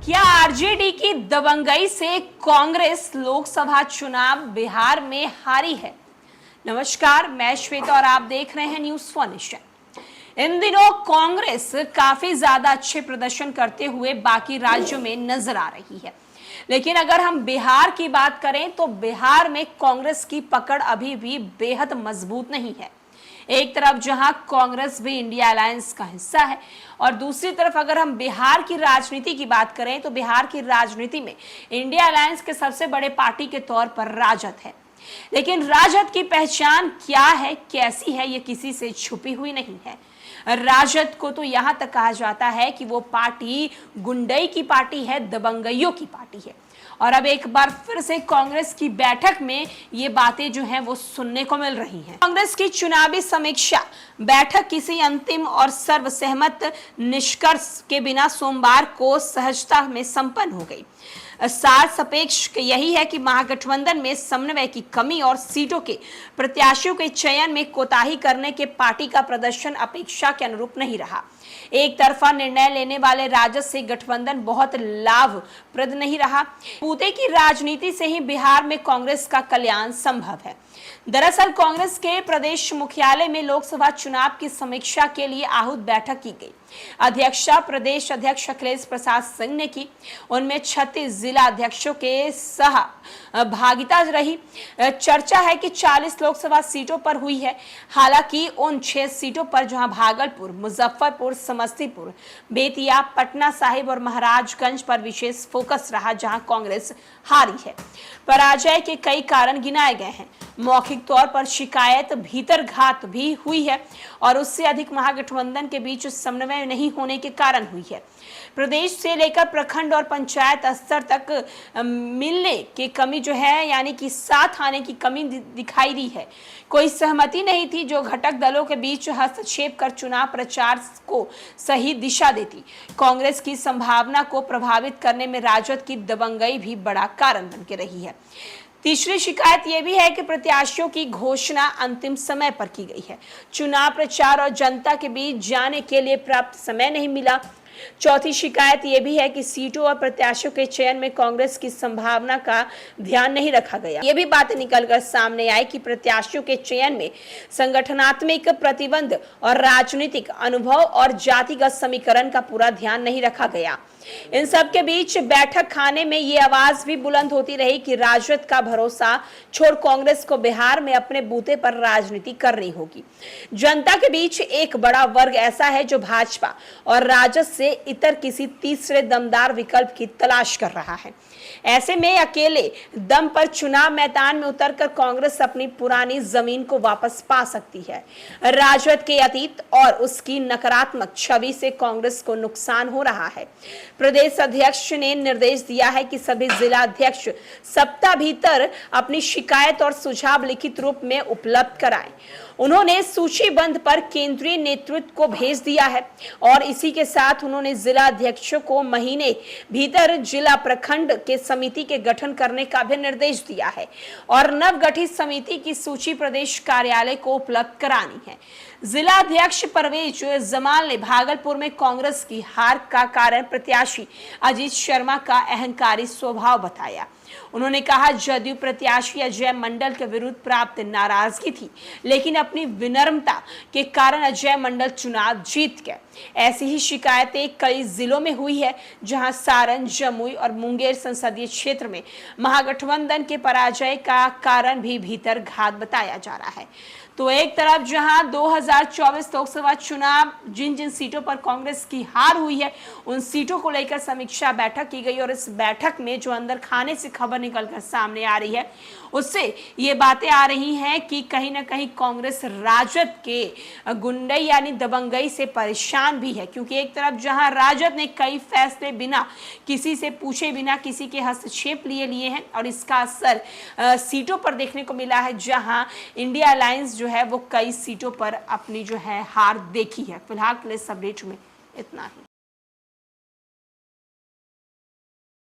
क्या आरजेडी की दबंगई से कांग्रेस लोकसभा चुनाव बिहार में हारी है? नमस्कार, मैं श्वेता और आप देख रहे हैं न्यूज़ फॉर नेशन। इन दिनों कांग्रेस काफी ज्यादा अच्छे प्रदर्शन करते हुए बाकी राज्यों में नजर आ रही है, लेकिन अगर हम बिहार की बात करें तो बिहार में कांग्रेस की पकड़ अभी भी बेहद मजबूत नहीं है। एक तरफ जहां कांग्रेस भी इंडिया अलायंस का हिस्सा है और दूसरी तरफ अगर हम बिहार की राजनीति की बात करें तो बिहार की राजनीति में इंडिया अलायंस के सबसे बड़े पार्टी के तौर पर राजद है। लेकिन राजद की पहचान क्या है, कैसी है, ये किसी से छुपी हुई नहीं है। राजद को तो यहां तक कहा जाता है कि वो पार्टी गुंडई की पार्टी है, दबंगइयों की पार्टी है। और अब एक बार फिर से कांग्रेस की बैठक में ये बातें जो हैं वो सुनने को मिल रही हैं। कांग्रेस की चुनावी समीक्षा बैठक किसी अंतिम और सर्वसहमत निष्कर्ष के बिना सोमवार को सहजता में संपन्न हो गई। सार सापेक्ष यही है कि महागठबंधन में समन्वय की कमी और सीटों के प्रत्याशियों के चयन में कोताही करने के पार्टी का प्रदर्शन अपेक्षा के अनुरूप नहीं रहा। एक तरफा निर्णय लेने वाले राजद से गठबंधन बहुत लाभप्रद नहीं रहा। बूते की राजनीति से ही बिहार में कांग्रेस का कल्याण संभव है। दरअसल कांग्रेस के प्रदेश मुख्यालय में लोकसभा चुनाव की समीक्षा के लिए आहूत बैठक की गई। अध्यक्षता प्रदेश अध्यक्ष अखिलेश प्रसाद सिंह ने की। उनमें 36 जिला अध्यक्षों के सह भागिता रही। चर्चा है कि 40 लोकसभा सीटों पर हुई है। हालांकि उन 6 सीटों पर जहां भागलपुर, मुजफ्फरपुर, समस्तीपुर, बेतिया, पटना साहिब और महाराजगंज पर विशेष फोकस रहा, जहां कांग्रेस हारी है। पराजय के कई कारण गिनाए गए हैं। मौखिक तौर पर शिकायत भीतरघात भी हुई है और उससे अधिक महागठबंधन के बीच समन्वय नहीं होने के कारण हुई है। प्रदेश से लेकर प्रखंड और पंचायत स्तर तक मिलने की कमी जो है, यानी कि साथ आने की कमी दिखाई दी है। कोई सहमति नहीं थी जो घटक दलों के बीच हस्तक्षेप कर चुनाव प्रचार को सही दिशा देती। कांग्रेस की संभावना को प्रभावित करने में राजद की दबंगई भी बड़ा कारण बन के रही है। तीसरी शिकायत यह भी है कि प्रत्याशियों की घोषणा अंतिम समय पर की गई है। चुनाव प्रचार और जनता के बीच जाने के लिए पर्याप्त समय नहीं मिला। चौथी शिकायत यह भी है कि सीटों और प्रत्याशियों के चयन में कांग्रेस की संभावना का ध्यान नहीं रखा गया। ये भी बातें निकलकर सामने आई कि प्रत्याशियों के चयन में संगठनात्मक प्रतिबंध और राजनीतिक अनुभव और जातिगत समीकरण का पूरा ध्यान नहीं रखा गया। इन सब के बीच बैठक खाने में ये आवाज भी बुलंद होती रही कि राजद का भरोसा छोड़ कांग्रेस को बिहार में अपने बूते पर राजनीति करनी होगी। जनता के बीच एक बड़ा वर्ग ऐसा है जो भाजपा और राजद से इतर किसी तीसरे दमदार विकल्प की तलाश कर रहा है। ऐसे में अकेले दम पर चुनाव मैदान में उतरकर कांग्रेस अपनी पुरानी जमीन को वापस पा सकती है। राजद के अतीत और उसकी नकारात्मक छवि से कांग्रेस को नुकसान हो रहा है। प्रदेश अध्यक्ष ने निर्देश दिया है कि सभी जिला अध्यक्ष सप्ताह भीतर अपनी शिकायत और सुझाव लिखित रूप में उपलब्ध कराएं। उन्होंने सूचीबद्ध पर केंद्रीय नेतृत्व को भेज दिया है और इसी के साथ उन्होंने जिला अध्यक्षों को महीने भीतर जिला प्रखंड के समिति के गठन करने का भी निर्देश दिया है और नवगठित समिति की सूची प्रदेश कार्यालय को उपलब्ध करानी है। जिला अध्यक्ष परवेज जमाल ने भागलपुर में कांग्रेस की हार का कारण प्रत्याशी अजीत शर्मा का अहंकारी स्वभाव बताया। उन्होंने कहा, जदयू प्रत्याशी अजय मंडल के विरुद्ध प्राप्त नाराजगी थी, लेकिन अपनी विनम्रता के कारण अजय मंडल चुनाव जीत गए। ऐसी ही शिकायतें कई जिलों में हुई है, जहां सारण, जमुई और मुंगेर संसदीय क्षेत्र में महागठबंधन के पराजय का कारण भी भीतर घात बताया जा रहा है। तो एक तरफ जहां 2024 लोकसभा चुनाव जिन जिन सीटों पर कांग्रेस की हार हुई है, उन सीटों को लेकर समीक्षा बैठक की गई और इस बैठक में जो अंदर खाने से खबर निकलकर सामने आ रही है, उससे ये बातें आ रही हैं कि कहीं ना कहीं कांग्रेस राजद के गुंडई यानी दबंगई से परेशान भी है। क्योंकि एक तरफ जहां राजद ने कई फैसले बिना किसी से पूछे, बिना किसी के हस्तक्षेप लिए हैं और इसका असर सीटों पर देखने को मिला है, जहां इंडिया अलायंस जो है वो कई सीटों पर अपनी जो है हार देखी है। फिलहाल के लिए इस अपडेट में इतना ही।